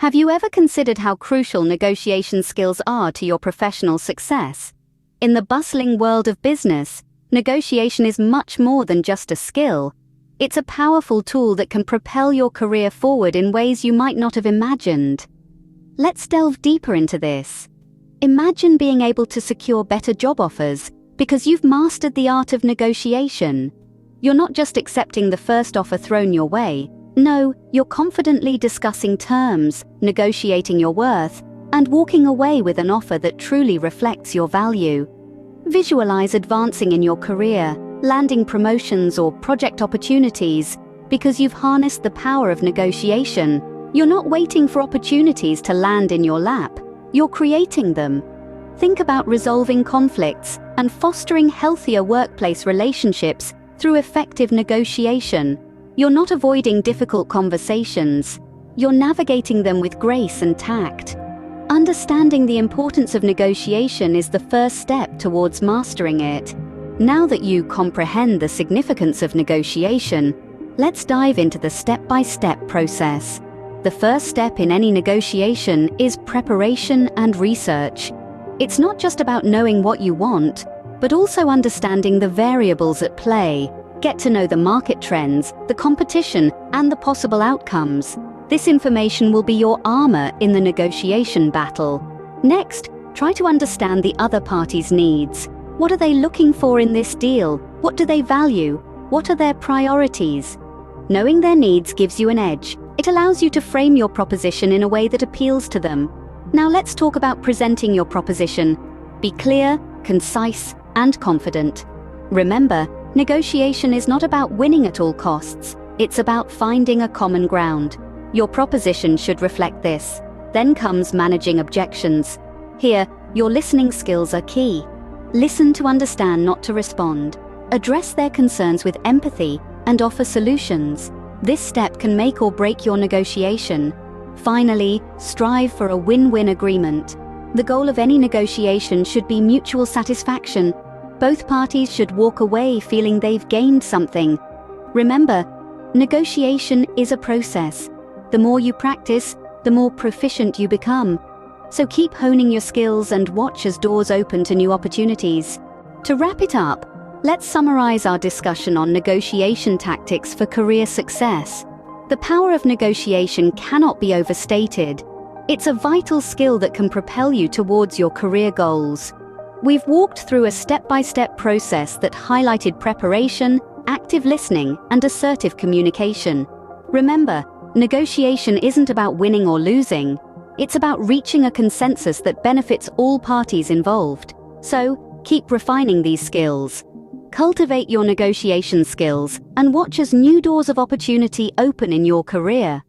Have you ever considered how crucial negotiation skills are to your professional success? In the bustling world of business, negotiation is much more than just a skill. It's a powerful tool that can propel your career forward in ways you might not have imagined. Let's delve deeper into this. Imagine being able to secure better job offers because you've mastered the art of negotiation. You're not just accepting the first offer thrown your way. No, you're confidently discussing terms, negotiating your worth, and walking away with an offer that truly reflects your value. Visualize advancing in your career, landing promotions or project opportunities, because you've harnessed the power of negotiation. You're not waiting for opportunities to land in your lap. You're creating them. Think about resolving conflicts and fostering healthier workplace relationships through effective negotiation. You're not avoiding difficult conversations. You're navigating them with grace and tact. Understanding the importance of negotiation is the first step towards mastering it. Now that you comprehend the significance of negotiation, let's dive into the step-by-step process. The first step in any negotiation is preparation and research. It's not just about knowing what you want, but also understanding the variables at play. Get to know the market trends, the competition, and the possible outcomes. This information will be your armor in the negotiation battle. Next, try to understand the other party's needs. What are they looking for in this deal? What do they value? What are their priorities? Knowing their needs gives you an edge. It allows you to frame your proposition in a way that appeals to them. Now let's talk about presenting your proposition. Be clear, concise, and confident. Remember, negotiation is not about winning at all costs. It's about finding a common ground. Your proposition should reflect this. Then comes managing objections. Here, your listening skills are key. Listen to understand, not to respond. Address their concerns with empathy and offer solutions. This step can make or break your negotiation. Finally, strive for a win-win agreement. The goal of any negotiation should be mutual satisfaction. Both parties should walk away feeling they've gained something. Remember, negotiation is a process. The more you practice, the more proficient you become. So keep honing your skills and watch as doors open to new opportunities. To wrap it up, let's summarize our discussion on negotiation tactics for career success. The power of negotiation cannot be overstated. It's a vital skill that can propel you towards your career goals. We've walked through a step-by-step process that highlighted preparation, active listening, and assertive communication. Remember, negotiation isn't about winning or losing. It's about reaching a consensus that benefits all parties involved. So, keep refining these skills. Cultivate your negotiation skills and watch as new doors of opportunity open in your career.